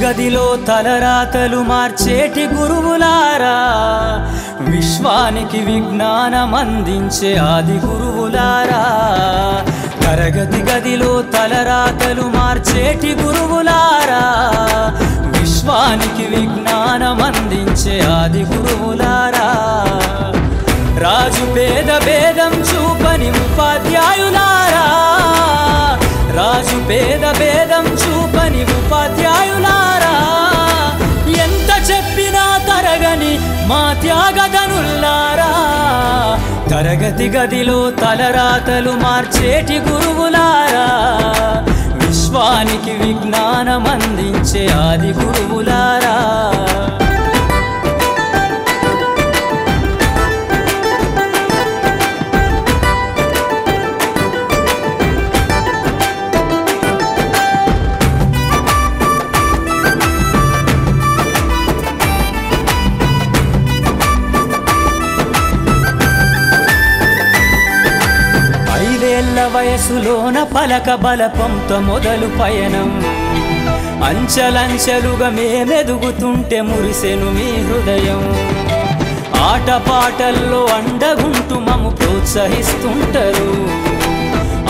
గదిలో తలరాతలు మార్చేటి గురువులారా, విశ్వానికి విజ్ఞానం అందించే ఆది గురువులారా. తరగతి గదిలో తలరాతలు మార్చేటి గురువులారా, విశ్వానికి విజ్ఞానం అందించే ఆది గురువులారా. రాజు పేద భేదం చూపని ఉపాధ్యాయులారా, రాజు పేద భేదం చూపని ఉపాధ్యాయులారా. ఎంత చెప్పినా తరగని మా త్యాగధనుల్లారా, తరగతి గదిలో తలరాతలు మార్చేటి గురువులారా, విశ్వానికి విజ్ఞానం అందించే ఆది గురువులారా. వయసులోన పలక బలపంతో మొదలు పయనం, అంచలంచెలుగా మేమెదుగుతుంటే మురిసెను మీ హృదయం. ఆటపాటల్లో అండగుంటూ మము ప్రోత్సహిస్తుంటారు,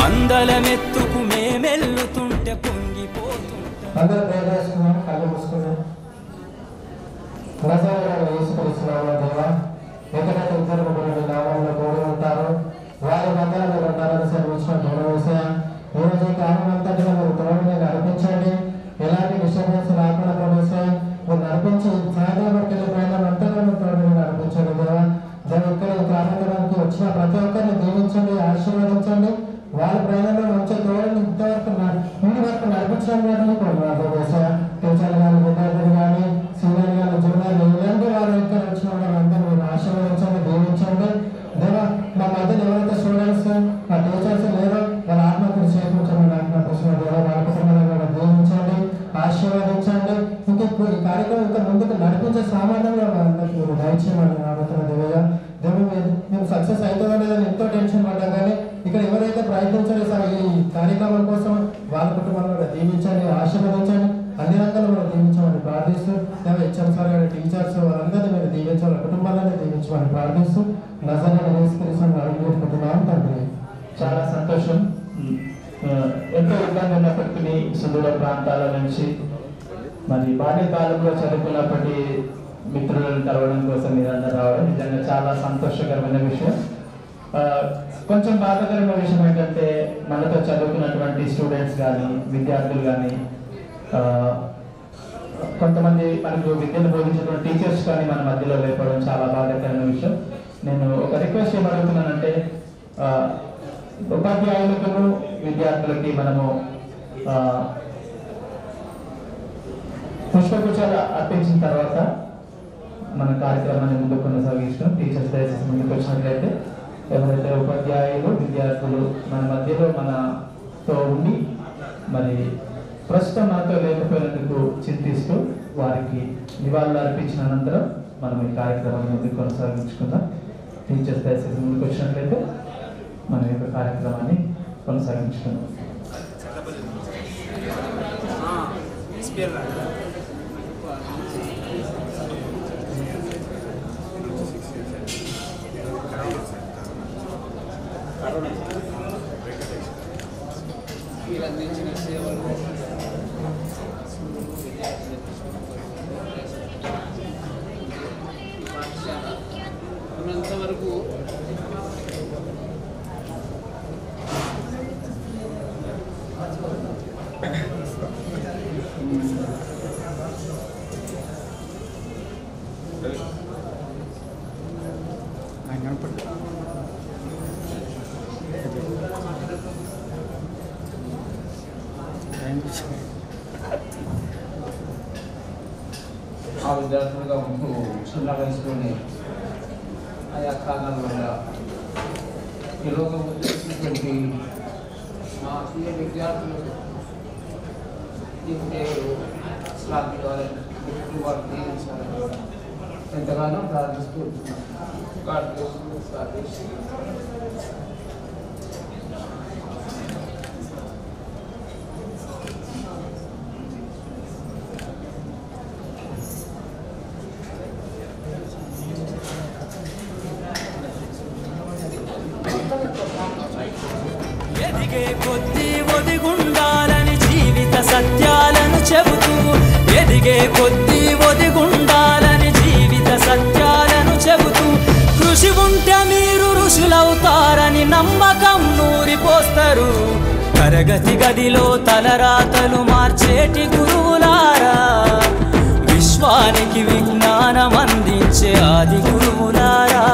అందలమెత్తుకు మేమెల్లుతుంటే పొంగిపోతుంటారు. వారి బంధాలు ఉంటారని సెలవించిన గౌరవసయ ఈరోజు ఈ కాలం అంతటిలో మీరు తోడుని నడిపించండి. ఎలాంటి డిస్టర్బెన్స్ రాకుండా ప్రవేశం మీరు నడిపించి సాయంత్రం ప్రయాణం అంతగా మీరు తోడుని నడిపించండి. దేవా ఇక్కడ ఈ కార్యక్రమానికి వచ్చిన ప్రతి ఒక్కరిని దీవించండి, ఆశీర్వదించండి. వాళ్ళ ప్రయాణంలో మంచి తోడుని ఇంతవరకు ముందు వరకు నడిపించడం కోరుతున్నాను. టీచర్లు కానీ, విద్యార్థులు కానీ, సీనియర్ కానీ, జూనియర్లు ఇలాంటి వారు ఇక్కడ వచ్చిన వాళ్ళందరూ మీరు ఆశీర్వదించండి, దీవించండి. దేవా మా మధ్యలో ఎవరైతే స్టూడెంట్స్ మా టీచర్స్ లేరో వాళ్ళ ఆత్మహత్యలు చేకూర్చమని ఆత్మహత్య వాళ్ళ కుటుంబాలను దీవించండి, ఆశీర్వదించండి. ఇంకా ఈ కార్యక్రమం ఇంకా ముందుకు నడిపించే సామర్థ్యంగా వాళ్ళందరికీ మీరు దయచేయమని ఆడుతున్న దేవయ్య. మేము సక్సెస్ అవుతుందో లేదని ఎంతో టెన్షన్ పడ్డాం, కానీ ఇక్కడ ఎవరైతే ప్రయత్నించారో ఈ కార్యక్రమం కోసం వాళ్ళ కుటుంబాలను కూడా దీవించండి, ఆశీర్వదించండి, అన్ని రంగాలు కూడా దీవించమని ప్రార్థిస్తూ, హెచ్ఎం సార్ గారి టీచర్స్ వాళ్ళందరినీ మీరు దీవించాలి, కుటుంబాలను దీవించమని ప్రార్థిస్తూ తండ్రి. చాలా సంతోషం. ఎంతో ఇబ్బంది ఉన్నప్పటికీ సుదూర ప్రాంతాల నుంచి మరి బాల్యకాలంలో చదువుకున్నప్పటి మిత్రులను కలవడం కోసం మీరందరూ రావడం నిజంగా చాలా సంతోషకరమైన విషయం. కొంచెం బాధాకరమైన విషయం ఏంటంటే మనతో చదువుకున్నటువంటి స్టూడెంట్స్ కానీ, విద్యార్థులు కానీ, కొంతమంది మనకు విద్యను బోధించినటువంటి టీచర్స్ కానీ మన మధ్యలో లేకపోవడం చాలా బాధాకరమైన విషయం. నేను ఒక రిక్వెస్ట్ ఏమడుగుతున్నానంటే, ఉపాధ్యాయులకు విద్యార్థులకి మనము పుష్పగుచ్చాలు అర్పించిన తర్వాత మన కార్యక్రమాన్ని ముందుకు కొనసాగించడం. టీచర్స్ దయచేసి ముందుకు వచ్చినట్లయితే ఎవరైతే ఉపాధ్యాయులు, విద్యార్థులు మన మధ్యలో మనతో ఉండి మరి ప్రస్తుతం మనతో లేకపోయినందుకు చింతిస్తూ వారికి నివాళులు అర్పించిన అనంతరం మనం ఈ కార్యక్రమాన్ని ముందుకు కొనసాగించుకుందాం. టీచర్స్ దయచేసి ముందుకు వచ్చినట్లయితే మన యొక్క కార్యక్రమాన్ని కొనసాగించుకుందాం. వీళ్ళందించిన సేవలు ఆ విద్యార్థులుగా ఉంటూ చిన్న వయసులోనే ఆయా కారణాల వల్ల ఈ లోకం వచ్చేసినటువంటి మా స్వీయ విద్యార్థులు దీనికి శ్రామికాలని వారు దీవించాలని ఎంతగానో ప్రార్థిస్తూ ఎదిగే కొద్దీ ఒదిగుండాలని జీవిత సత్యాలను చెబుతూ ఎదిగే కొద్దీ ఒదిగుండాలని జీవిత సత్యాలను చెబుతూ కృషి ఉంటే మీరు ఋషులవుతారని నమ్మకం నూరిపోస్తారు. తరగతి గదిలో తలరాతలు మార్చేటి గురువులారా, విశ్వానికి విజ్ఞానం అందించే ఆది గురువులారా.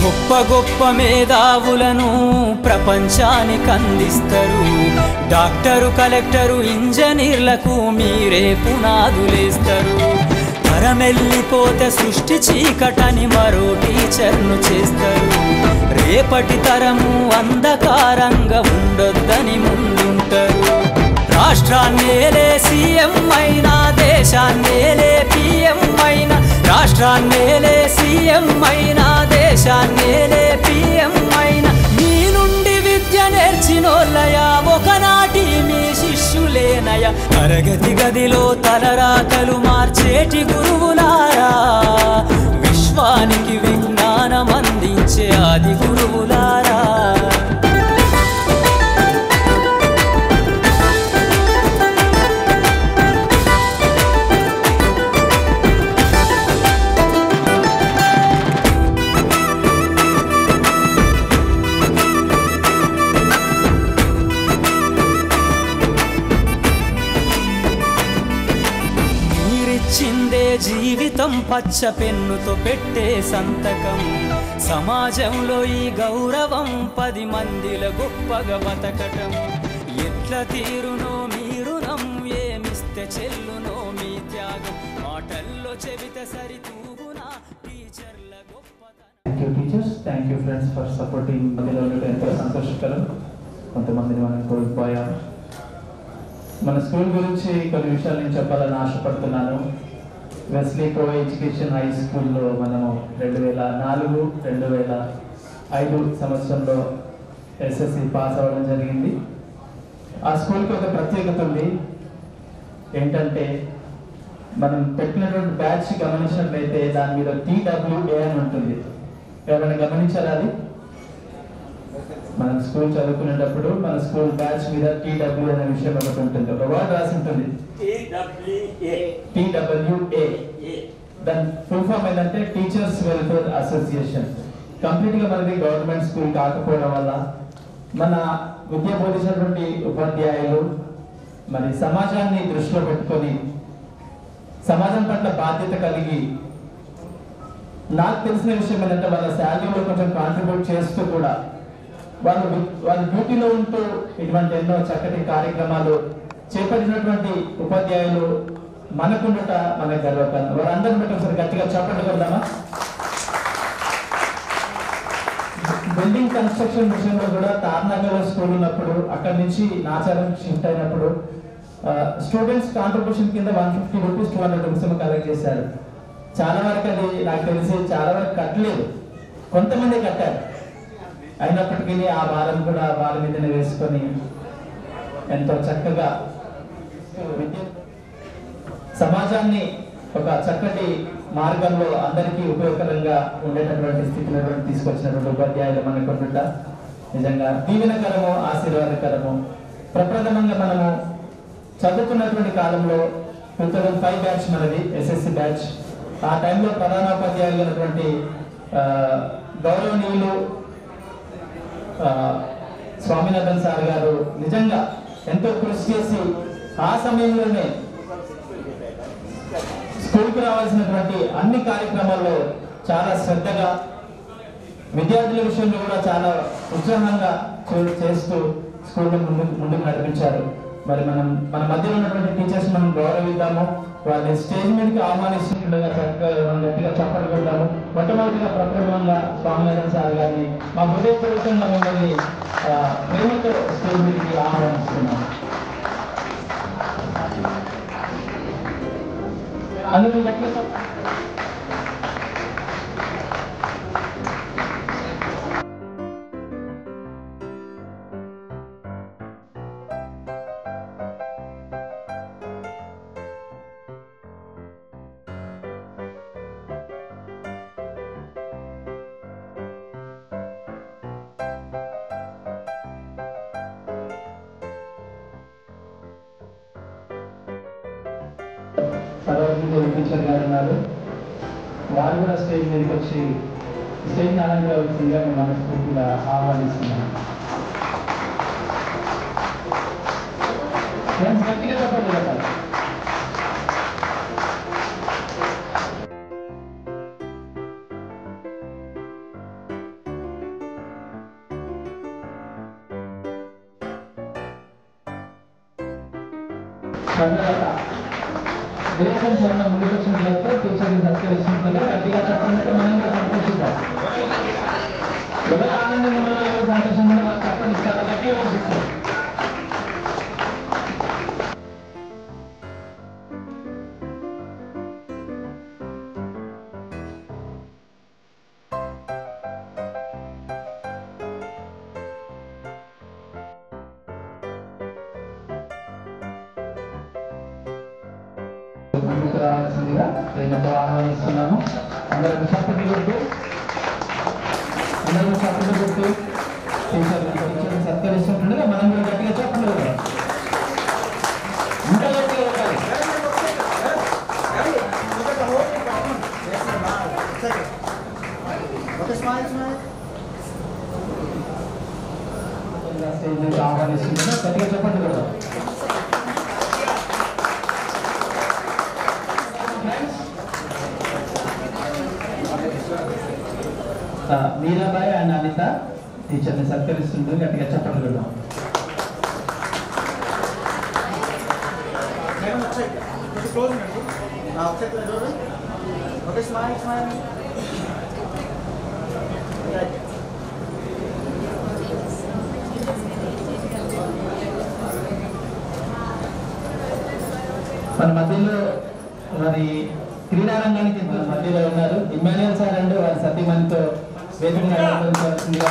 గొప్ప గొప్ప మేధావులను ప్రపంచానికి అందిస్తారు. డాక్టరు, కలెక్టరు, ఇంజనీర్లకు మీరే పునాదులేస్తారు. తరమెల్లిపోతే సృష్టి చీకటని మరో టీచర్ను చేస్తారు. రేపటి తరము అంధకారంగా ఉండొద్దని ముందుంటారు. రాష్ట్రాన్నేలే సీఎం అయినా, దేశాన్నేలే పిఎం అయినా, రాష్ట్రాన్నేలే సీఎం అయినా, దేశాన్నేలే పిఎం అయినా, మీ నుండి విద్య నేర్చినోళ్ళయా ఒకనాటి మీ శిష్యులేనయా. తరగతి గదిలో తలరాతలు మార్చేటి గురువులారా, విశ్వానికి విజ్ఞానం అందించే ఆది గురువులారా. చిందే జీవితం పచ్చ పెన్నుతో పెట్టే సంతకం. సమాజంలో ఈ గౌరవం 10 మందిల గొప్పగా బతకటం. ఎట్ల తీరునో మీరునం, ఏమిస్తే చెల్లునో మీ త్యాగం. మాటల్లో చెబితే సరితూగునా టీచర్ల గొప్పతనం. Thank you teachers, thank you friends for supporting. మధ్యలో ఎంతో సంతోషకరం. కొంతమందిని మనం కోల్పోయాం. మన స్కూల్ గురించి కొన్ని విషయాలు నేను చెప్పాలని ఆశపడుతున్నాను. వెస్లీ కో ఎడ్యుకేషన్ హై స్కూల్లో మనము 2004-2005 సంవత్సరంలో ఎస్ఎస్సి పాస్ అవ్వడం జరిగింది. ఆ స్కూల్కి ఒక ప్రత్యేకత ఉంది. ఏంటంటే మనం పెట్టినటువంటి బ్యాచ్ గమనించినట్లయితే దాని మీద TWA అని ఉంటుంది. ఎవరైనా గమనించారా? అది మనం స్కూల్ చదువుకునేటప్పుడు మన స్కూల్ బ్యాచ్ మీద TW అనే విషయం ఒకటి ఉంటుంది. ఒక వర్డ్ రాసి ఉంటుంది, TWA. దాని ఫుల్ ఫామ్ ఏంటంటే టీచర్స్ వెల్ఫేర్ అసోసియేషన్. కంప్లీట్ గా మనది గవర్నమెంట్ స్కూల్ కాకపోవడం వల్ల మన విద్య బోధించినటువంటి ఉపాధ్యాయులు మరి సమాజాన్ని దృష్టిలో పెట్టుకొని సమాజం పట్ల బాధ్యత కలిగి, నాకు తెలిసిన విషయం ఏంటంటే వాళ్ళ శాలరీలో కొంచెం కాంట్రిబ్యూట్ చేస్తూ కూడా వాళ్ళ డ్యూటీలో ఉంటూ ఇటువంటి ఎన్నో చక్కటి కార్యక్రమాలు చేపట్టినటువంటి ఉపాధ్యాయులు మనకుండట మనకు గర్వకారణం. వారందరూ బట్టి ఒకసారి గట్టిగా చప్పట్లు కొడదామా? బిల్డింగ్ కన్స్ట్రక్షన్ విషయంలో కూడా తార్నగర్ స్కూల్ ఉన్నప్పుడు అక్కడి నుంచి నాచారం షిఫ్ట్ అయినప్పుడు స్టూడెంట్స్ కాంట్రిబ్యూషన్ కింద 150 రూపీస్ 200 రూపీస్ కలెక్ట్ చేశారు. చాలా వరకు అది నాకు తెలిసి చాలా వరకు కట్టలేదు, కొంతమంది కట్టారు. అయినప్పటికీ ఆ భారం కూడా వాళ్ళ మీదనే వేసుకొని ఎంతో చక్కగా సమాజాన్ని ఒక చక్కటి మార్గంలో అందరికీ ఉపయోగకరంగా ఉండేటటువంటి స్థితిలో తీసుకొచ్చినటువంటి ఉపాధ్యాయులు మనకు ఉండుట నిజంగా దీవెనకరము, ఆశీర్వాదకరము. ప్రప్రథమంగా మనము చదువుకున్నటువంటి కాలంలో 2005 బ్యాచ్ మనది ఎస్ఎస్సి బ్యాచ్. ఆ టైంలో ప్రధానోపాధ్యాయులు ఉన్నటువంటి గౌరవనీయులు స్వామినాథన్ సార్ గారు నిజంగా ఎంతో కృషి చేసి ఆ సమయంలోనే స్కూల్కి రావాల్సినటువంటి అన్ని కార్యక్రమాల్లో చాలా శ్రద్ధగా విద్యార్థుల విషయంలో కూడా చాలా ఉత్సాహంగా చేస్తూ స్కూల్లో ముందుకు నడిపించారు. మరి మన మధ్యలో ఉన్నటువంటి టీచర్స్ మనం గౌరవిద్దాము. వాళ్ళని స్టేజ్ మీదకి ఆహ్వానిస్తుండగా చక్కగా గట్టిగా చప్పట్లు కొడతాము. మొట్టమొదటిగా ప్రప్రభంగా స్వామినాథన్ సార్ గారిని మా హృదయపూర్వకంగా మిమ్మల్ని ప్రేమతో స్టేజ్ మీదకి ఆహ్వానిస్తున్నాము. అందరూ గట్టిగా సర్వజ్ఞ టీచర్ గారు ఉన్నారు. వారు కూడా స్టేజ్ మీదకి వచ్చి స్టేజ్ అలంకరించిందిగా మేము మనస్ఫూర్తిగా ఆహ్వానిస్తున్నాం. గట్టిగా చెప్పండి కదా. రిలేషన్స్ ఏమన్నా ముందుకు వచ్చినట్లయితే టీచర్ని సత్కరిస్తున్నట్లయితే గట్టిగా చెప్పినట్టు మనం సంతోషిద్దాం. ఎవరు ఆనందంగా ఉన్నారో ఎవరు సంతోషంగా ఉన్నారో చెప్పండి. చాలా గట్టిగా పంపిస్తాం. ముందుకు రావాల్సిందిగా ప్రేమతో ఆహ్వానిస్తున్నాము. అందరూ చప్పట్లు కొడుతూ టీచర్ని సత్కరిస్తుంటుండగా మనం కూడా గట్టిగా చప్పట్లు ఇంకా గట్టిగా కొట్టాలి. స్టేజ్ నుంచి ఆహ్వానిస్తుండగా గట్టిగా చప్పట్లు కొడతాం. మీరాబాయి అండ్ అనిత టీచర్ని సత్కరిస్తుంటూ గట్టిగా చప్పట్లు కొడదాం. మన మధ్యలో మరి క్రీడారంగానికి మన మధ్యలో ఉన్నారు ఇమ్మాన్యుయల్ సార్ అండ్ వారి సతీమణితో వేదికను అలంకరించాల్సిందిగా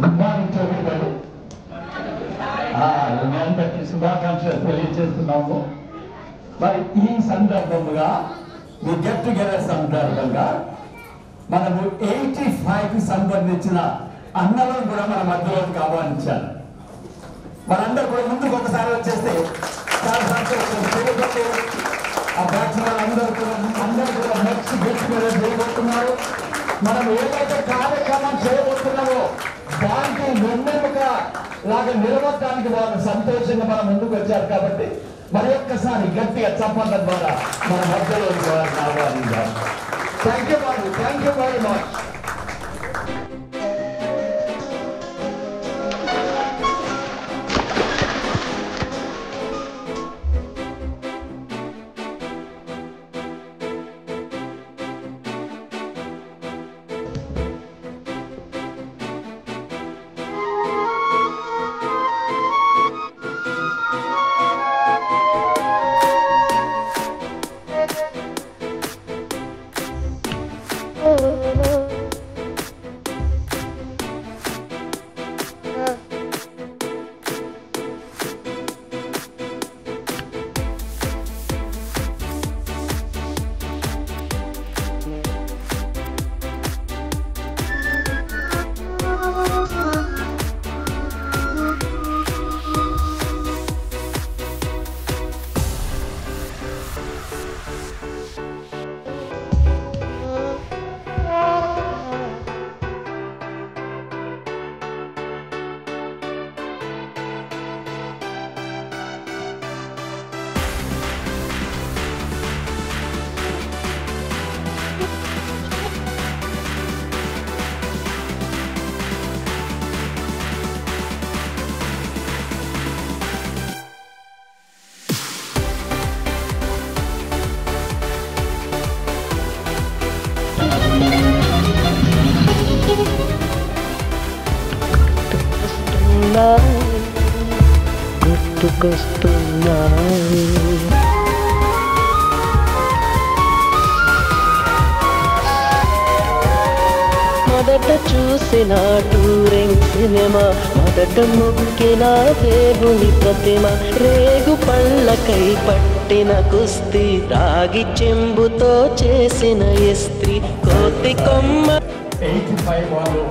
గుడ్ మార్నింగ్ ఎవరిబడి. మీ అందరికీ శుభాకాంక్షలు తెలియజేస్తున్నాము. మరి ఈ సందర్భంగా మీ గెట్ టుగెదర్ సందర్భంగా మనము 85కి సంబంధించిన అన్నలను కూడా మన మధ్యలోకి ఆహ్వానించాలి. మనందరూ కూడా ముందుకు ఒకసారి వచ్చేస్తే చాలా సంతోషం. ఆ బ్యాట్స్మెన్ అందరూ కూడా నెక్స్ట్ గెట్ టుగెదర్ చేయబోతున్నారు. మనం ఏదైతే కార్యక్రమం చేయబోతున్నామో దానికి వెన్నెముక లాగా నిలబడటానికి వాళ్ళు సంతోషంగా మన ముందుకు వచ్చారు. కాబట్టి మరి ఒక్కసారి గట్టిగా చప్పట్ల ద్వారా మన మధ్యలో ఆహ్వానించారు. Thank you Babu, thank you very much. మొదట చూసిన టూరింగ్ సినిమా, మొదట మొక్కిన దేవుని ప్రతిమ, రేగు పళ్ళకై పట్టిన కుస్తీ, రాగి చెంబుతో చేసిన ఇస్త్రీ, కోతి కొమ్మ. 85 వాళ్ళు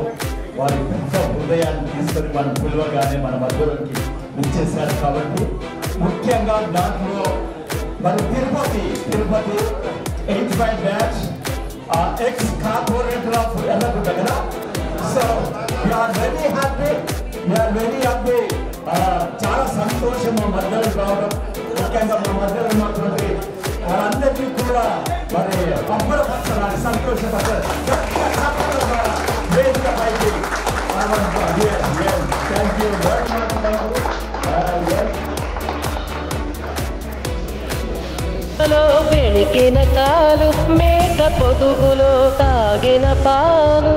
వారి పెద్ద హృదయాన్ని తీసుకొని మనం పిలువగానే మన మధ్యలోకి వచ్చేసారు. కాబట్టి ముఖ్యంగా దాంట్లో మన Tirupati 85 batch ex corporator of Yellagudda కదా. So we are very happy. చాలా సంతోషం మా మధ్యలో రావడం. ముఖ్యంగా మా మధ్యలో ఉన్నటువంటి వాళ్ళందరికీ కూడా మరి అబ్బరపరచాలని సంతోషపడతారు. Thank you very much. వెణికిన కాలు, మేక పొదుగులో తాగిన పాలు,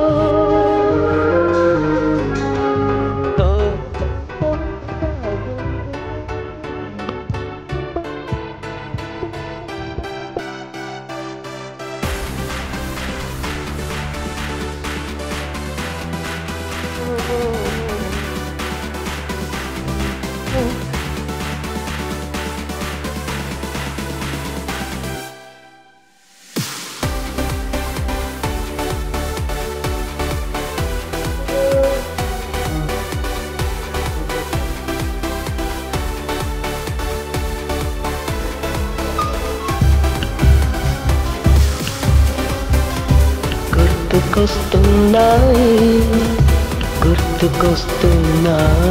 గుర్తుకొస్తున్నాయి.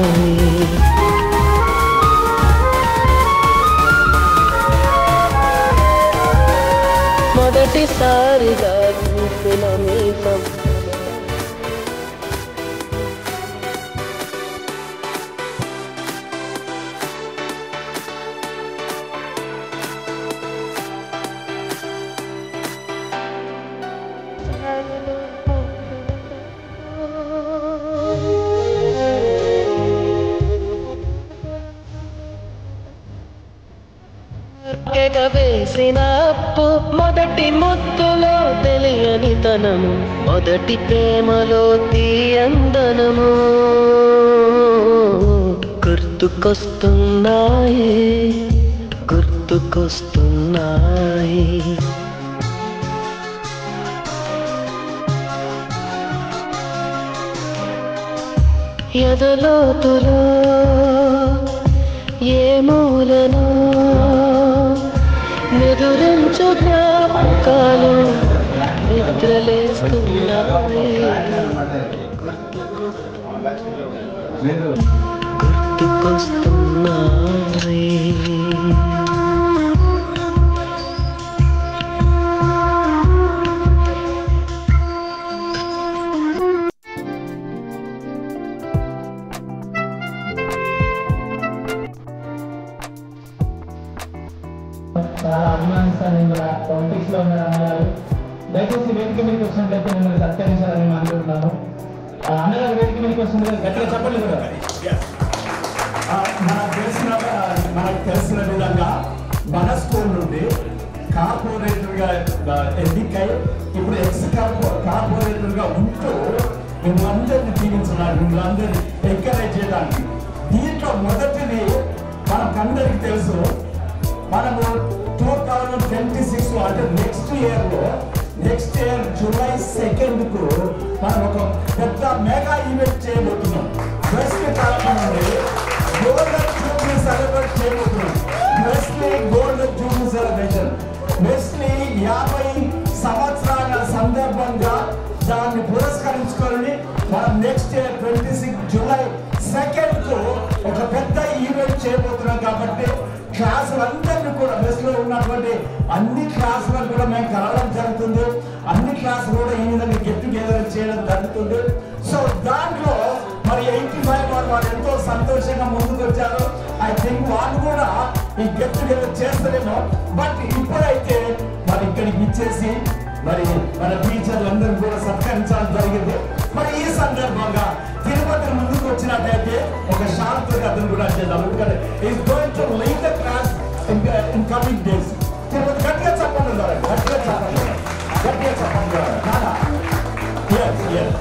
మొదటిసారిగా చూసిన మీసం, వేసిన అప్పు, మొదటి ముద్దులో తెలియనితనము మొదటి ప్రేమలో తీయందనము గుర్తుకొస్తున్నాయి గుర్తుకొస్తున్నాయి ఎదలోతులో ఏ మూలనో నిదురించు జ్ఞాపకాలు నిద్రలేస్తున్నాయి గుర్తుకొస్తున్నాయి చాలా అభిమానిస్తాను మిమ్మల్ని పాలిటిక్స్ లో ఉన్న అన్నగారు దయచేసి వేదిక మీదకి వచ్చినట్లయితే మిమ్మల్ని సత్కరించాలని నేను అనుకుంటున్నాను అన్నగారు వేదిక మీదకి వస్తుంది గట్టిగా చెప్పండి కూడా మనకు తెలిసిన విధంగా మన స్కూల్ నుండి కార్పొరేటర్గా ఎన్నికై ఇప్పుడు ఎక్స్ కార్పొరేటర్గా ఉంటూ మిమ్మల్ని అందరినీ దీవించడానికి మిమ్మల్ని అందరినీ ఎంకరేజ్ చేయడానికి దీంట్లో మొదటిది మనకందరికి తెలుసు మనము 2026 అంటే నెక్స్ట్ ఇయర్ జూలై 2కు మనం ఒక పెద్ద మెగా ఈవెంట్ చేయబోతున్నాం వెస్లీ కాలం నుండి గోల్డెన్ జూబ్లీ సెలబ్రేట్ చేయబోతున్నాం Wesley golden Jubilee celebration Wesley 50 సంవత్సరాల సందర్భంగా దాన్ని పురస్కరించుకొని మనం నెక్స్ట్ ఇయర్ 26 జూలై 2కు ఒక పెద్ద ఈవెంట్ చేయబోతున్నాం కాబట్టి క్లాసులందరినీ కూడా బెస్ట్లో ఉన్నటువంటి అన్ని క్లాసులను కూడా మేము కలవడం జరుగుతుంది అన్ని క్లాసులు కూడా ఈ విధంగా గెట్ టుగెదర్ చేయడం జరుగుతుంది సో దాంట్లో మరి 85 వాళ్ళు ఎంతో సంతోషంగా ముందుకు వచ్చారు ఐ థింక్ వాళ్ళు కూడా ఈ గెట్ టుగెదర్ చేస్తారేమో బట్ ఇప్పుడైతే మరి ఇక్కడికి ఇచ్చేసి మరి మన టీచర్లందరూ కూడా సత్కరించడం జరిగింది మరి ఈ సందర్భంగా తిరుపతి ముందుకు వచ్చినట్టయితే ఒక శాంతి కథను కూడా చేద్దాం ఎందుకంటే is going to lead the class in coming days Tirupati గట్టిగా చెప్పండి గట్టిగా చెప్పండి yes yes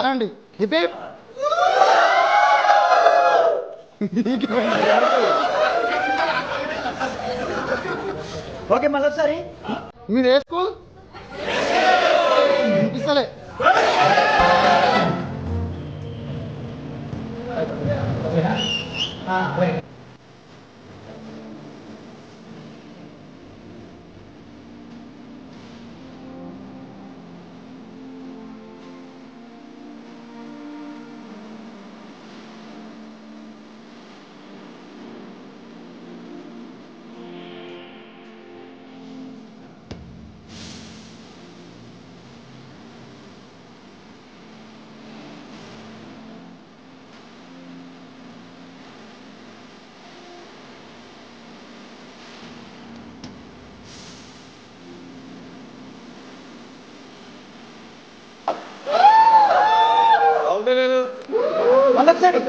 అనండి హిపే ఓకే మళ్ళీ ఒకసారి మీరు ఏ స్కూల్ వినిపిస్తలే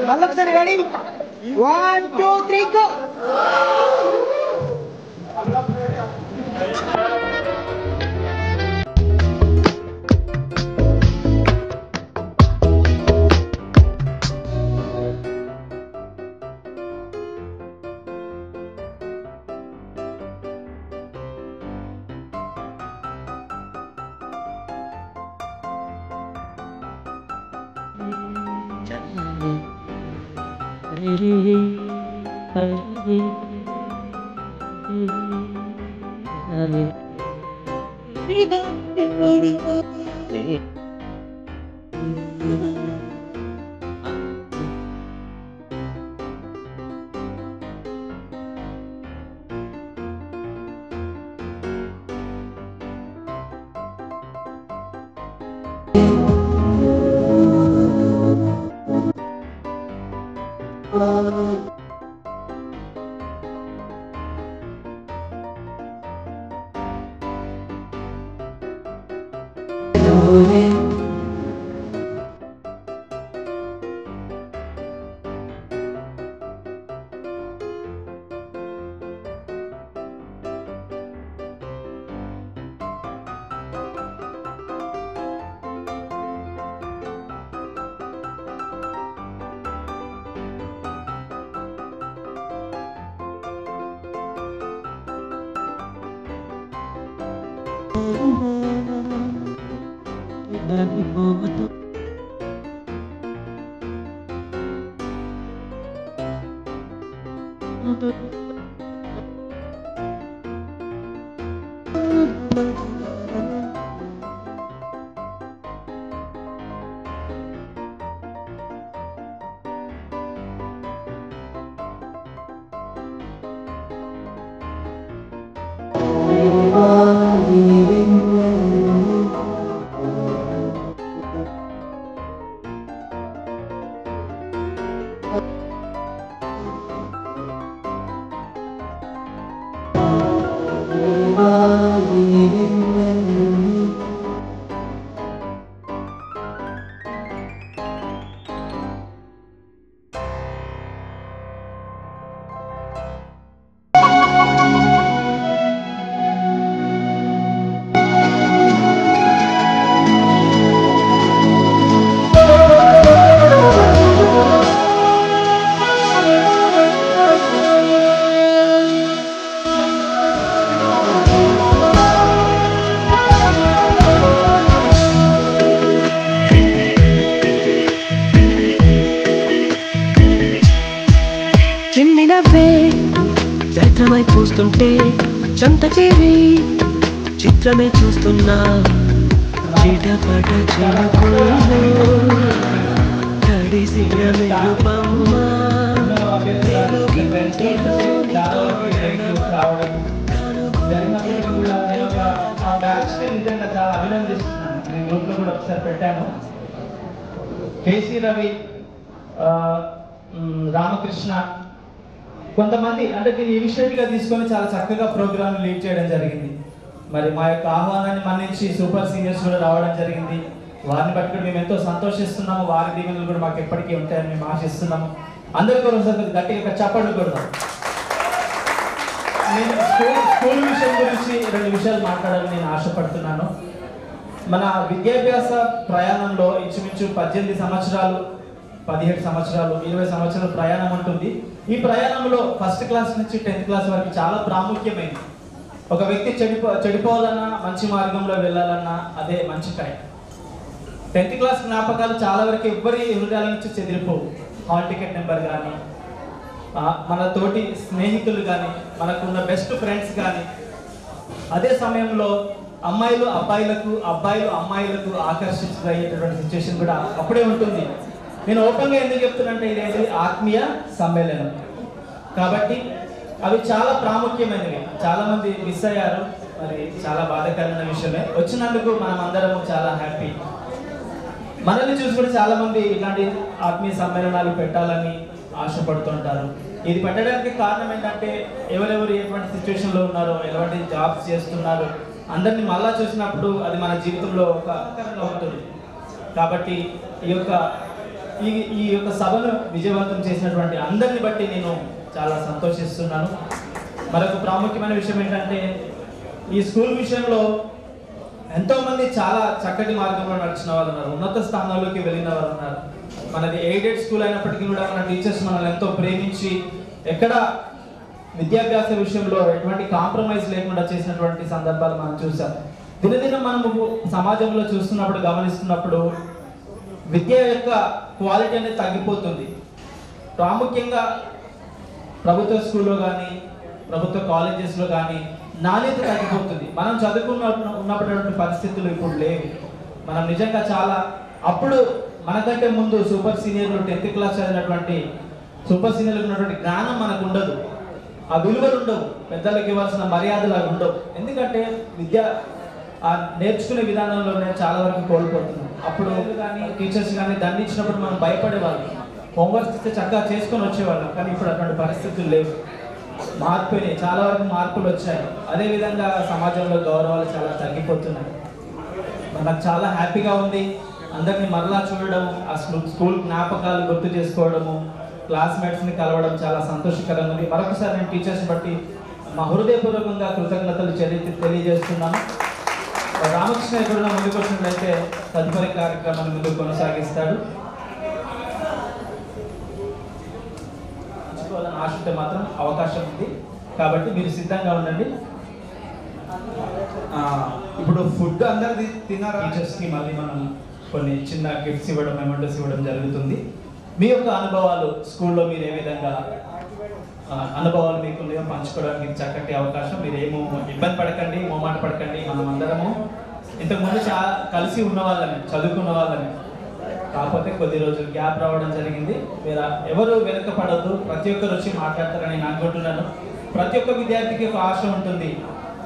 మళ్ళొకసారి రెడీ 1 2 3 గో చైత్రమై పూస్తుంటే చంత చేరి చిత్రమే చూస్తున్నా చిటపట చినుకుల్లో తడిసిన మెరుపమ్మ గ్రూప్లో కూడా ఒకసారి పెట్టాను. కేసీ రవి, రామకృష్ణ, కొంతమంది అంటే దీన్ని ఇనిషియేటివ్గా తీసుకొని చాలా చక్కగా ప్రోగ్రామ్ లీడ్ చేయడం జరిగింది. మరి మా యొక్క ఆహ్వానాన్ని మన్నించి సూపర్ సీనియర్స్ కూడా రావడం జరిగింది. వారిని బట్టి కూడా మేము ఎంతో సంతోషిస్తున్నాము. వారి దీవెనలు కూడా మాకు ఎప్పటికీ ఉంటాయని మేము ఆశిస్తున్నాము. అందరికీ ఒకసారి గట్టిగా చప్పట్లు కొడదాం. నేను స్కూల్ విషయం గురించి 2 విషయాలు మాట్లాడాలని నేను ఆశపడుతున్నాను. మన విద్యాభ్యాస ప్రయాణంలో ఇంచుమించు 18 సంవత్సరాలు 17 సంవత్సరాలు 20 సంవత్సరాల ప్రయాణం ఉంటుంది. ఈ ప్రయాణంలో ఫస్ట్ క్లాస్ నుంచి 10th క్లాస్ వరకు చాలా ప్రాముఖ్యమైనది. ఒక వ్యక్తి చెడిపోవాలన్నా మంచి మార్గంలో వెళ్ళాలన్నా అదే మంచి టైం. 10th క్లాస్ జ్ఞాపకాలు చాలా వరకు ఎవ్వరి హృదయాల నుంచి చెదిరిపోవు. హాల్ టికెట్ నెంబర్ కానీ, మన తోటి స్నేహితులు కానీ, మనకున్న బెస్ట్ ఫ్రెండ్స్ కానీ, అదే సమయంలో అమ్మాయిలు అబ్బాయిలకు, అబ్బాయిలు అమ్మాయిలకు ఆకర్షించగలిగేటటువంటి సిచ్యువేషన్ కూడా అప్పుడే ఉంటుంది. నేను ఓపెన్గా ఎందుకు చెప్తున్నానంటే ఇదేంటి ఆత్మీయ సమ్మేళనం కాబట్టి అవి చాలా ప్రాముఖ్యమైనవి. చాలా మంది మిస్ అయ్యారు, మరి చాలా బాధాకరమైన విషయమే. వచ్చినందుకు మనం అందరము చాలా హ్యాపీ. మనల్ని చూసి కూడా చాలా మంది ఇలాంటి ఆత్మీయ సమ్మేళనాలు పెట్టాలని ఆశపడుతుంటారు. ఇది పెట్టడానికి కారణం ఏంటంటే ఎవరెవరు ఎటువంటి సిచ్యువేషన్లో ఉన్నారో, ఎలాంటి జాబ్స్ చేస్తున్నారు, అందరినీ మళ్ళా చూసినప్పుడు అది మన జీవితంలో ఒక ఆకరంగా ఉంటుంది. కాబట్టి ఈ యొక్క సభను విజయవంతం చేసినటువంటి అందరిని బట్టి నేను చాలా సంతోషిస్తున్నాను. మరొక ప్రాముఖ్యమైన విషయం ఏంటంటే ఈ స్కూల్ విషయంలో ఎంతోమంది చాలా చక్కటి మార్గంలో నడిచిన వాళ్ళు ఉన్నారు, ఉన్నత స్థానాల్లోకి వెళ్ళిన వారు ఉన్నారు. మనది ఎయిడెడ్ స్కూల్ అయినప్పటికీ కూడా మన టీచర్స్ మనల్ని ఎంతో ప్రేమించి ఎక్కడ విద్యాభ్యాస విషయంలో ఎటువంటి కాంప్రమైజ్ లేకుండా చేసినటువంటి సందర్భాలు మనం చూసాం. దినదినం మనము సమాజంలో చూస్తున్నప్పుడు, గమనిస్తున్నప్పుడు విద్య యొక్క క్వాలిటీ అనేది తగ్గిపోతుంది. ప్రాముఖ్యంగా ప్రభుత్వ స్కూల్లో కానీ, ప్రభుత్వ కాలేజెస్లో కానీ నాణ్యత తగ్గిపోతుంది. మనం ఉన్నటువంటి పరిస్థితులు ఇప్పుడు లేవు. మనం నిజంగా చాలా అప్పుడు మనకంటే ముందు సూపర్ సీనియర్లు 10th క్లాస్ చదివినటువంటి సూపర్ సీనియర్లకు ఉన్నటువంటి జ్ఞానం మనకు ఉండదు, ఆ విలువలు ఉండవు, పెద్దలకు ఇవ్వాల్సిన మర్యాదలు అవి ఉండవు. ఎందుకంటే విద్య నేర్చుకునే విధానంలోనే చాలా వరకు కోల్పోతున్నాం. అప్పుడు కానీ టీచర్స్ కానీ దండించినప్పుడు మనం భయపడేవాళ్ళం, హోంవర్క్స్ ఇస్తే చక్కగా చేసుకొని వచ్చేవాళ్ళం. కానీ ఇప్పుడు అటువంటి పరిస్థితులు లేవు, మారిపోయినాయి, చాలా వరకు మార్పులు వచ్చాయి. అదేవిధంగా సమాజంలో గౌరవాలు చాలా తగ్గిపోతున్నాయి. నాకు చాలా హ్యాపీగా ఉంది అందరినీ మరలా చూడడం, ఆ స్కూల్ జ్ఞాపకాలు గుర్తు చేసుకోవడము, క్లాస్మేట్స్ని కలవడం చాలా సంతోషకరంగా ఉంది. మరొకసారి నేను టీచర్స్ బట్టి మా హృదయపూర్వకంగా కృతజ్ఞతలు తెలియజేస్తున్నాను. రామకృష్ణ ఎప్పుడైనా ముందుకు వచ్చినట్లయితే తదుపరి కార్యక్రమాన్ని ముందుకు కొనసాగిస్తాడు. ఆశిస్తే మాత్రం అవకాశం ఉంది కాబట్టి మీరు సిద్ధంగా ఉండండి. ఇప్పుడు ఫుడ్ అందరు తిన్నారా? టీచర్స్కి మళ్ళీ మనం కొన్ని చిన్న గిఫ్ట్స్ ఇవ్వడం, మెమెంటోస్ ఇవ్వడం జరుగుతుంది. మీ యొక్క అనుభవాలు స్కూల్లో మీరు ఏ విధంగా అనుభవాలు మీకు పంచుకోవడానికి చక్కటి అవకాశం. మీరు ఏమో ఇబ్బంది పడకండి, మొహమాట పడకండి. మనం అందరము ఇంతకుముందు కలిసి ఉన్న వాళ్ళని, చదువుకున్న వాళ్ళని, కాకపోతే కొద్ది రోజులు గ్యాప్ రావడం జరిగింది. మీరు ఎవరు వెనుకపడద్దు, ప్రతి ఒక్కరు వచ్చి మాట్లాడతారని నేను అనుకుంటున్నాను. ప్రతి ఒక్క విద్యార్థికి ఒక ఆశ ఉంటుంది,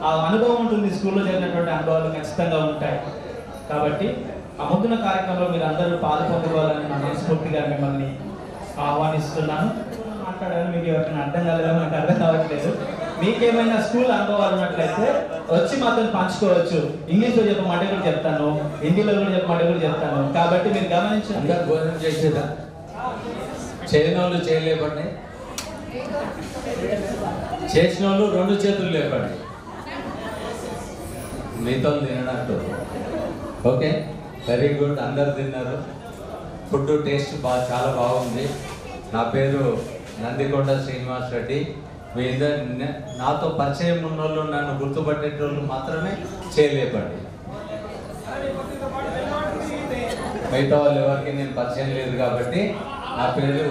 ఆ అనుభవం ఉంటుంది, స్కూల్లో జరిగినటువంటి అనుభవాలు ఖచ్చితంగా ఉంటాయి. కాబట్టి ఆ ముందున్న కార్యక్రమంలో మీరు అందరూ పాలు పొందుకోవాలని నా మనస్ఫూర్తిగా మిమ్మల్ని ఆహ్వానిస్తున్నాను. మాట్లాడాలని మీకు ఎవరికైనా అర్థం కాలేదో నాకు అర్థం కావట్లేదు. మీకేమైనా స్కూల్ అనుభవాలు ఉన్నట్లయితే వచ్చి మాతో పంచుకోవచ్చు. ఇంగ్లీష్లో చెప్పమంటే కూడా చెప్తాను, హిందీలో కూడా చెప్పమంటే కూడా చెప్తాను. కాబట్టి మీరు గమనించండి. అందరు భోజనం చేసేదా? చేయని వాళ్ళు చేయలేపండి, చేసిన వాళ్ళు 2 చేతులు లేపండి, మీతో తినడంతో. Okay, very good. అందరు తిన్నారు. ఫుడ్ టేస్ట్ చాలా బాగుంది. నా పేరు నందికొండ శ్రీనివాస్ రెడ్డి. మీ నాతో పరిచయం ఉన్న వాళ్ళు, నన్ను గుర్తుపట్టేటోళ్ళు మాత్రమే చేయలేపండి. మిగతా వాళ్ళు ఎవరికి నేను పరిచయం లేదు కాబట్టి నా పేరు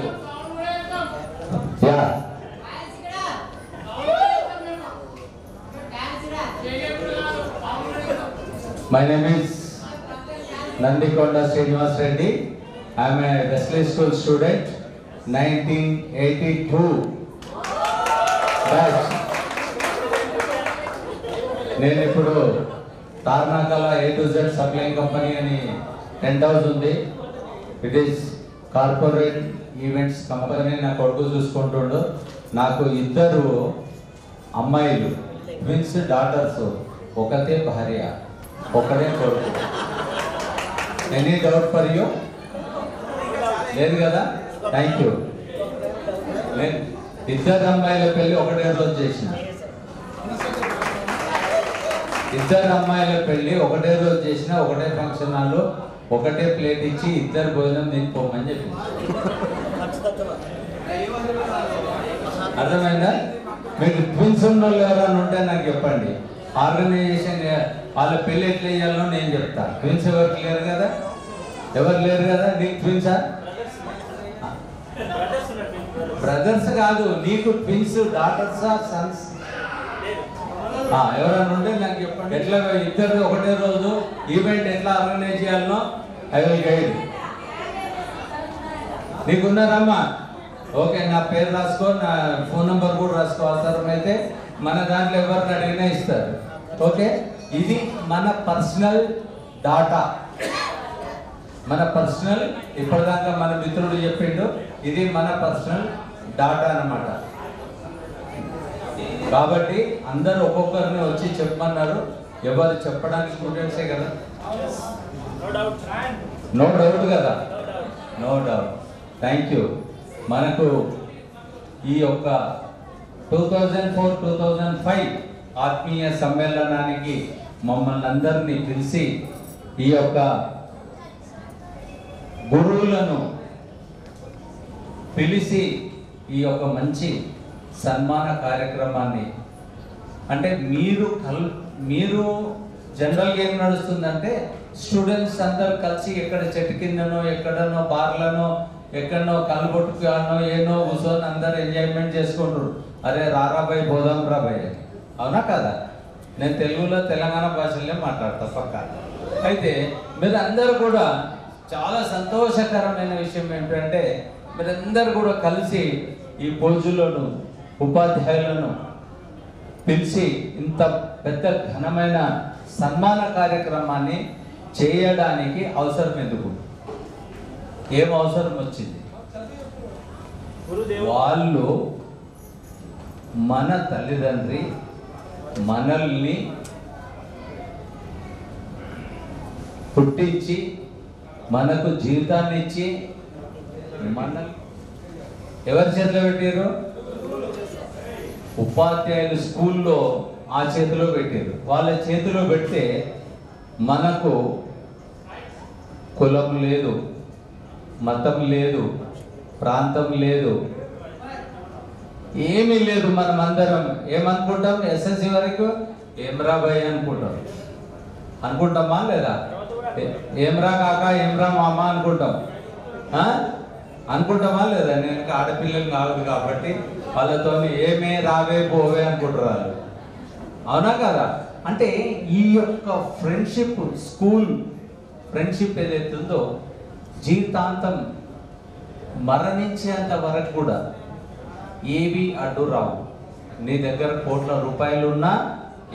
My name is Nandikonda Srinivas Reddy. I am a Wesley School student, 1982 batch. నేను ఇప్పుడు తార్నాకల A to Z supplying company అని టెంట్ హౌస్ ఉంది. It is corporate events company. నా కొడుకు చూసుకుంటుండు. నాకు 2 అమ్మాయిలు, ట్విన్స్ డాటర్స్, ఒకతే భార్య, ఒకడే కొడుకు. Any doubt for you? లేదు కదా? Thank you. నేను 2 అమ్మాయిల పెళ్ళి ఒకటే రోజు చేసిన. ఇద్దరు అమ్మాయిల పెళ్లి ఒకటే రోజు చేసిన ఒకటే ఫంక్షన్ హాల్లో ఒకటే ప్లేట్ ఇచ్చి ఇద్దరు భోజనం తినిపోమని చెప్పింది. అర్థమైందా? మీకు ట్విన్స్ ఉన్న వాళ్ళు ఎవరైనా ఉంటే నాకు చెప్పండి. ఆర్గనైజేషన్ వాళ్ళ పెళ్లి ఎట్లా చేయాలో నేను చెప్తా. ట్విన్స్ ఎవరికి లేరు కదా? ఎవరు లేరు కదా? నీకు ట్విన్సా? బ్రదర్స్ కాదు, నీకు ట్విన్స్ డాటర్సా సన్స్ ఎవరైనా ఉంటే నాకు చెప్పండి. ఎట్లా ఇద్దరు ఒకటే రోజు ఈవెంట్ ఎట్లా ఆర్గనైజ్ చేయాలనో ఐ విల్ గైడ్. నీకున్నారమ్మా? ఓకే, నా పేరు రాసుకో, నా ఫోన్ నెంబర్ కూడా రాసుకో. అవసరమైతే మన దాంట్లో ఎవరిని అడిగినా ఇస్తారు. ఓకే, ఇది మన పర్సనల్ డాటా, మన పర్సనల్. ఇప్పటిదాకా మన మిత్రుడు చెప్పిండు, ఇది మన పర్సనల్ డాటా అన్నమాట. కాబట్టి అందరూ ఒక్కొక్కరిని వచ్చి చెప్పమన్నారు. ఎవరు చెప్పడానికి స్టూడెంట్సే కదా? నో డౌట్ కదా? No doubt. Thank you. మనకు ఈ యొక్క 2004-2005 ఆత్మీయ సమ్మేళనానికి మమ్మల్ని అందరినీ పిలిచి ఈ యొక్క గురువులను పిలిచి ఈ యొక్క మంచి సన్మాన కార్యక్రమాన్ని, అంటే మీరు జనరల్గా ఏం నడుస్తుందంటే స్టూడెంట్స్ అందరూ కలిసి ఎక్కడ చెట్టు కిందనో ఎక్కడనో బార్లనో ఎక్కడనో కలుబొట్టుకానో ఏనో కూర్చొని అందరు ఎంజాయ్మెంట్ చేసుకుంటారు. అరే రారాబాయ్ పోదాం రాబాయ్, అవునా కదా? నేను తెలుగులో తెలంగాణ భాషలో మాట్లాడతా పక్క. అయితే మీరు అందరూ కూడా చాలా సంతోషకరమైన విషయం ఏంటంటే మీరందరూ కూడా కలిసి ఈ పూజలను ఉపాధ్యాయులను పిలిచి ఇంత పెద్ద ఘనమైన సన్మాన కార్యక్రమాన్ని చేయడానికి అవసరం ఎందుకు? ఏం అవసరం వచ్చింది? వాళ్ళు మన తల్లిదండ్రి మనల్ని పుట్టించి మనకు జీవితాన్ని ఇచ్చి మనల్ని ఎవరి చేతిలో పెట్టారు? ఉపాధ్యాయులు స్కూల్లో ఆ చేతిలో పెట్టారు. వాళ్ళ చేతిలో పెడితే మనకు కులం లేదు, మతం లేదు, ప్రాంతం లేదు, ఏమీ లేదు. మనం అందరం ఏమనుకుంటాం? ఎస్ఎస్సి వరకు ఏమ్రా భయ్ అనుకుంటామా లేదా? ఏమ్రా కాకా ఏమ్రా మామ అనుకుంటామా లేదా? నేను ఆడపిల్లలు కాదు కాబట్టి వాళ్ళతో ఏమే రావే పోవే అనుకుంటారు వాళ్ళు, అవునా కదా? అంటే ఈ యొక్క ఫ్రెండ్షిప్, స్కూల్ ఫ్రెండ్షిప్ ఏదైతే ఉందో జీవితాంతం మరణించేంత వరకు కూడా ఏవి అడ్డు రావు. నీ దగ్గర కోట్ల రూపాయలు ఉన్నా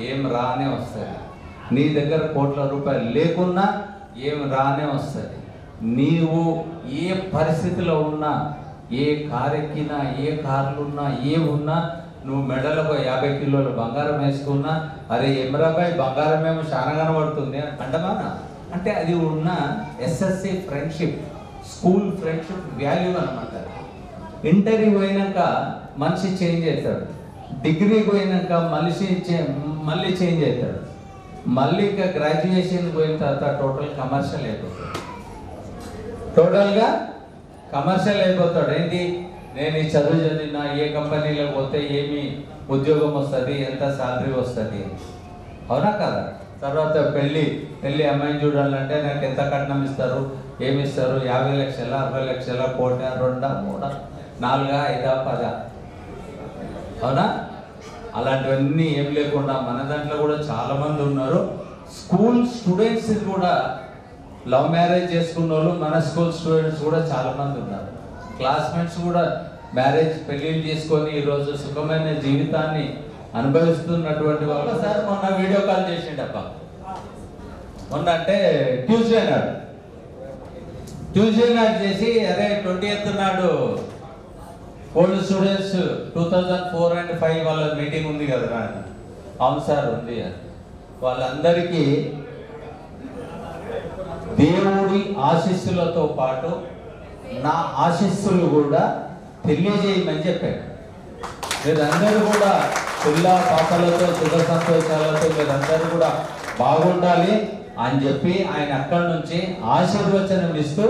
ఏం రానే వస్తుంది, నీ దగ్గర కోట్ల రూపాయలు లేకున్నా ఏం రానే వస్తుంది. నీవు ఏ పరిస్థితిలో ఉన్నా, ఏ కారు ఎక్కినా, ఏ కార్లు ఉన్నా, ఏ ఉన్నా, నువ్వు మెడలకు 50 కిలోల బంగారం వేసుకున్నా అరే ఎమరాబాయ్ బంగారం ఏమో చాలా కనబడుతుంది అంటమా? అంటే అది ఉన్న SSC friendship, school friendship value అనమాట. ఇంటర్వ్యూ పోయినాక మనిషి చేంజ్ అవుతాడు, డిగ్రీ పోయినాక మళ్ళీ చేంజ్ అవుతాడు, మళ్ళీ ఇంకా గ్రాడ్యుయేషన్ పోయిన తర్వాత టోటల్ కమర్షియల్ అయిపోతాడు. టోటల్గా కమర్షియల్ అయిపోతాడు. ఏంటి? నేను ఈ చదువు చదివినా, ఏ కంపెనీలో పోతే ఏమి ఉద్యోగం వస్తుంది, ఎంత శాలరీ వస్తుంది, అవునా కదా? తర్వాత పెళ్ళి అమ్మాయిని చూడాలంటే నాకు ఎంత కట్నం ఇస్తారు, ఏమి ఇస్తారు? 50 లక్షల, 60 లక్షల, 1 కోటి, 2, 3, 4, 5, 10, అవునా? అలాంటివన్నీ ఏం లేకుండా మన దాంట్లో కూడా చాలామంది ఉన్నారు. స్కూల్ స్టూడెంట్స్ కూడా లవ్ మ్యారేజ్ చేసుకున్న వాళ్ళు మన స్కూల్ స్టూడెంట్స్ కూడా చాలామంది ఉన్నారు. క్లాస్మేట్స్ కూడా మ్యారేజ్ పెళ్ళిళ్ళు చేసుకొని ఈరోజు సుఖమైన జీవితాన్ని అనుభవిస్తున్నటువంటి వాళ్ళు. సార్ మొన్న వీడియో కాల్ చేసిండప్ప, మొన్న అంటే ట్యూస్డే నాడు చేసి అరే 20th నాడు ఓల్డ్ స్టూడెంట్స్ 2004 and 5 వాళ్ళ మీటింగ్ ఉంది కదా. అవును సార్ ఉంది. వాళ్ళందరికీ దేవుడి ఆశీస్సులతో పాటు నా ఆశీస్సులు కూడా తెలియజేయమని చెప్పారు. మీరందరూ కూడా పిల్ల పాపలతో సుఖ సంతోషాలతో మీరందరూ కూడా బాగుండాలి అని చెప్పి ఆయన అక్కడి నుంచి ఆశీర్వచనం ఇస్తూ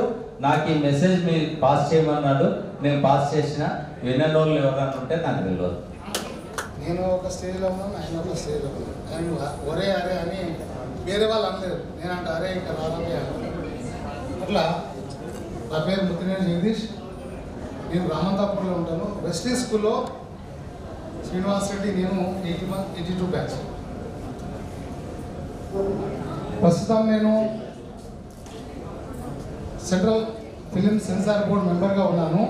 నాకు ఈ మెసేజ్ మీరు పాస్ చేయమన్నాడు. నేను పాస్ చేసిన వినోళ్ళు ఎవరన్నా ఉంటే నాకు తెలియదు. నేను ఒక స్టేజ్లో ఉన్నాను, ఆయన ఒక స్టేజ్లో ఉన్నాను. ఆయన ఒరే అరే అని వేరే వాళ్ళు అనలేదు, నేనంటే అరే ఇంకా రాదయ్యా. అట్లా నా పేరు ముత్తినేని జగదీష్, నేను రామంతాపూర్లో ఉంటాను. వెస్లీ స్కూల్లో శ్రీనివాస్ రెడ్డి, నేను 82 బ్యాచ్. ప్రస్తుతం నేను సెంట్రల్ ఫిలిం సెన్సార్ బోర్డ్ మెంబర్గా ఉన్నాను.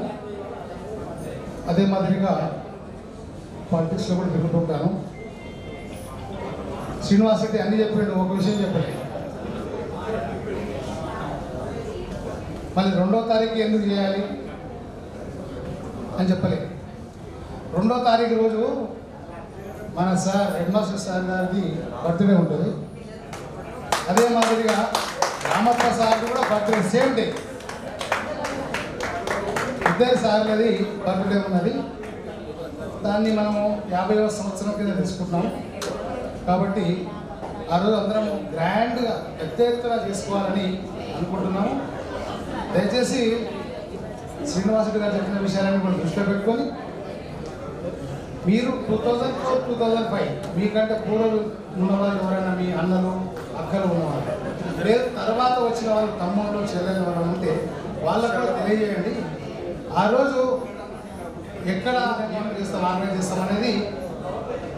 అదే మాదిరిగా పాలిటిక్స్లో కూడా తిరుగుతుంటాను. శ్రీనివాస్ రెడ్డి అన్నీ చెప్పాడు, ఒక విషయం చెప్పండి. మళ్ళీ 2వ తారీఖు ఎందుకు చేయాలి అని చెప్పలేదు. 2వ తారీఖు రోజు మన సార్ హెడ్ మాస్టర్ సార్ గారిది బర్త్డే ఉంటుంది. అదే మాదిరిగా రామప్ప సార్ కూడా బర్త్డే సేమ్ డే. ఇద్దరు సార్లది బర్త్డే ఉన్నది. దాన్ని మనము 50వ సంవత్సరం కింద తీసుకుంటున్నాము. కాబట్టి ఆ రోజు అందరం గ్రాండ్గా పెద్ద ఎత్తున చేసుకోవాలని అనుకుంటున్నాము. దయచేసి శ్రీనివాసుడు గారు చెప్పిన విషయాలను కూడా దృష్టిలో పెట్టుకొని మీరు 2004, 2005 మీకంటే పూర్వం ఉన్నవాళ్ళు ఎవరైనా మీ అన్నలు అక్కలు ఉన్నవాళ్ళు, లేదు తర్వాత వచ్చిన వాళ్ళు తమ్ముళ్ళు చెల్లెలు ఎవరైనా ఉంటే వాళ్ళకు కూడా తెలియజేయండి. ఆ రోజు ఎక్కడ ఆర్గనైజ్ చేస్తాం అనేది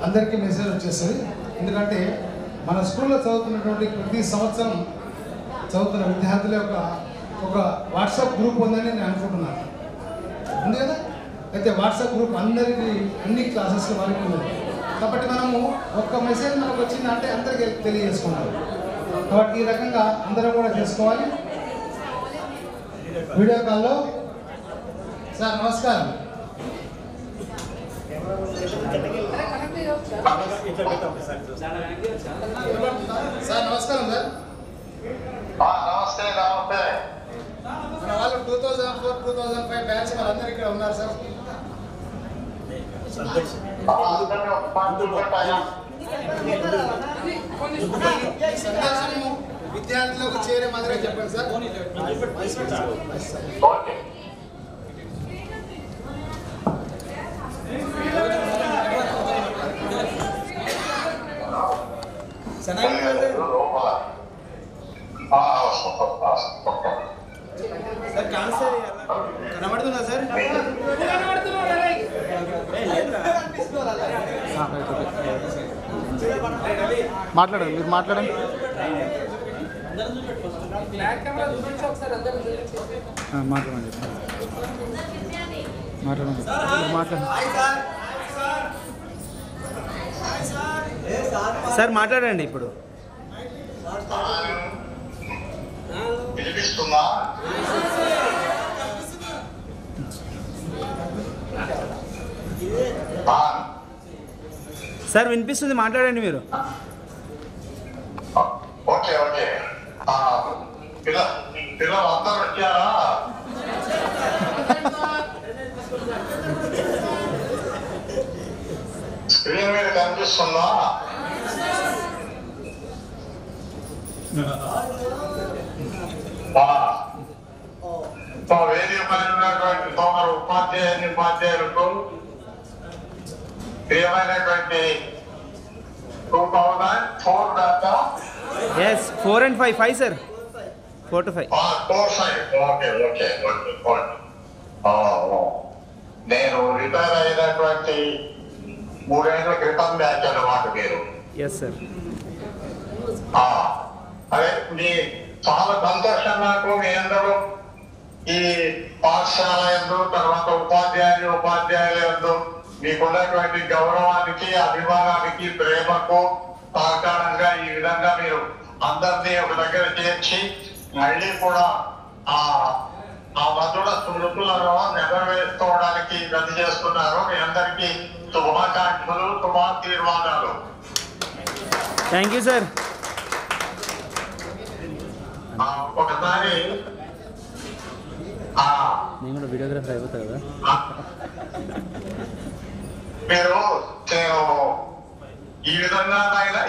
అందరికీ మెసేజ్ వచ్చేస్తుంది. ఎందుకంటే మన స్కూల్లో చదువుతున్నటువంటి ప్రతి సంవత్సరం చదువుతున్న విద్యార్థుల ఒక వాట్సాప్ గ్రూప్ ఉందని నేను అనుకుంటున్నాను. ఉంది కదా? అయితే వాట్సాప్ గ్రూప్ అందరికీ అన్ని క్లాసెస్లో వాళ్ళకి ఉన్నది. కాబట్టి మనము ఒక్క మెసేజ్ మనకు వచ్చిందంటే అందరికీ తెలియజేసుకున్నాం. కాబట్టి ఈ రకంగా అందరం కూడా చేసుకోవాలి. వీడియో కాల్లో సార్ నమస్కారం. సార్ నమస్కారం సార్. నమస్తే. నమస్తే. మన వాళ్ళు 2004, 2005 బ్యాచ్ వాళ్ళందరూ ఇక్కడ ఉన్నారు సార్. సందేశము విద్యార్థులకు చేరే మాదిరిగా చెప్పండి సార్. కనబడుతుందా సార్? మాట్లాడండి, మీరు మాట్లాడండి. మాట్లాడండి సార్ మాట్లాడండి ఇప్పుడు. వినిపిస్తుందా? సార్ వినిపిస్తుంది, మాట్లాడండి మీరు. Okay okay. పిల్లలు అందరూ వచ్చారా? స్క్రీన్ మీద కనిపిస్తుందా? వేదిక పైన ఉన్నటువంటి సోమరు ఉపాధ్యాయులకు ప్రియమైనటువంటి 2004 దాకా 4 and 5 sir. 4 to 5. 4, 5. Okay okay okay okay. నేను రిటైర్ అయినటువంటి 3 ఏళ్ల క్రితం బ్యాచ్ అన్నమాట మీరు. Yes sir. అదే మీ చాలా సంతోషం నాకు. మీ అందరూ ఈ పాఠశాల యందు, తర్వాత ఉపాధ్యాయులు యందు మీకున్నటువంటి గౌరవానికి, అభిమానానికి, ప్రేమకు సహకారంగా ఈ విధంగా మీరు అందరినీ ఒక దగ్గర చేర్చి మళ్ళీ కూడా ఆ మధుర స్మృతులను నెరవేర్చుకోవడానికి గతి చేస్తున్నారు. మీ అందరికీ శుభాకాంక్షలు, శుభాశీర్వాదాలు. Thank you sir. ఒకసారి నేను కూడా వీడియోగ్రాఫర్ అయిపోతా కదా. మీరు నేను ఈ విధంగానైనా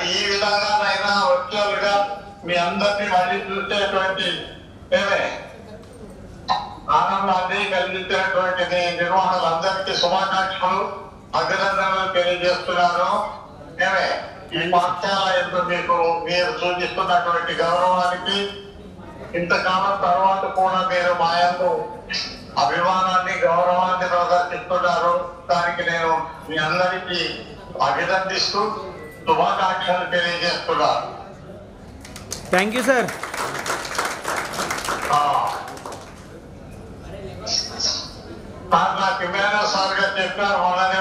వర్చువల్ గా మీ అందరినీ మళ్ళీ చూసేటువంటి ఆనందాన్ని కలిగించేటువంటిది నిర్వహణలందరికీ శుభాకాంక్షలు అభినందనలు తెలియజేస్తున్నాను. ఈ పాఠశాల ఎందుకు మీరు సూచిస్తున్నటువంటి గౌరవానికి ఇంతకాలం తర్వాత కూడా మీరు మా యందు అభిమానాన్ని గౌరవాన్ని ప్రదర్శిస్తున్నారు. దానికి నేను మీ అందరికీ అభినందిస్తూ శుభాకాంక్షలు తెలియజేస్తున్నాను. Thank you sir. నాకు ఇమేనో సార్ గా చెప్పారు మొన్ననే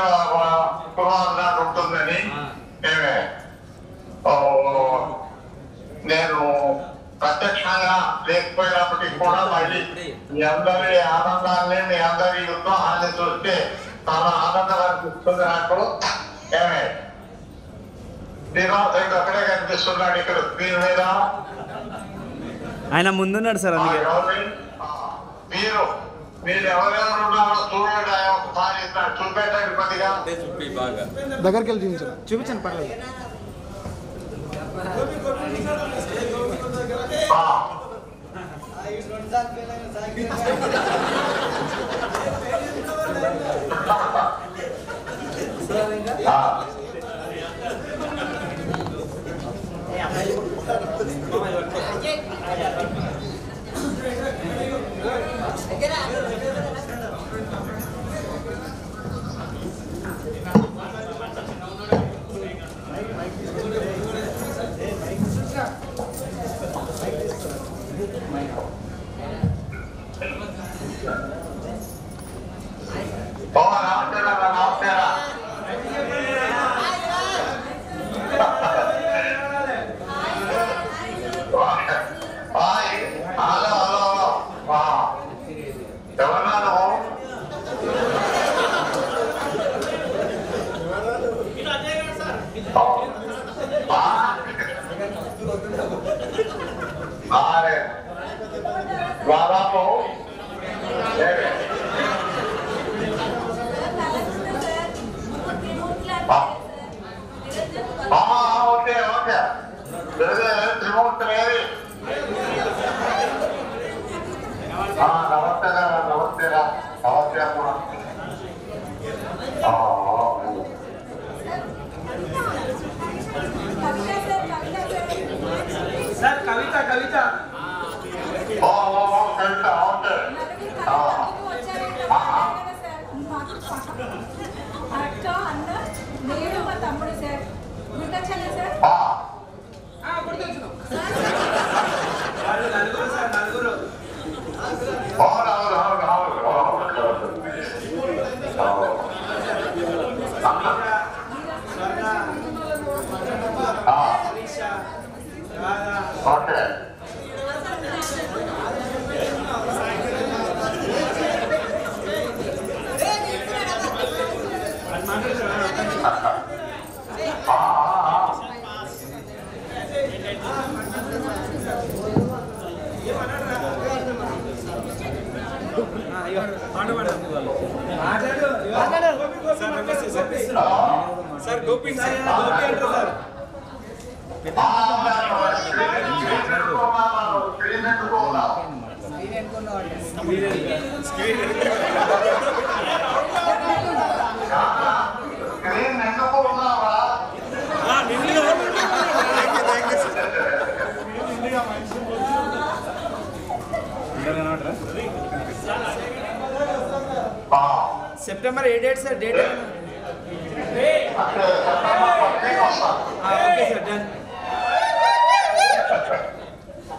కుర్బాన్ నాడు ఉంటుందని. నేను ప్రత్యక్షంగా లేకపోయినప్పటికీ కూడా మళ్ళీ మీ అందరి ఆనందాన్ని మీ అందరి ఉత్సాహాన్ని చూస్తే చాలా ఆనందం అనిపిస్తుంది నాకు. శ్రీనివాసరెడ్డి అక్కడే కనిపిస్తున్నాడు ఇక్కడ స్క్రీన్ మీద. ఆయన ముందున్నాడు సార్. మీరు ఎవరెవరు ఉన్నారో చూడండి. ఒకసారి చూపెట్టండి కొద్దిగా. దగ్గరికి వెళ్ళి చూపించండి పర్లేదు. సార్ గోపి సార్ గోపి అంటారు సార్. సెప్టెంబర్ ఏ date sir? Date okay sir done.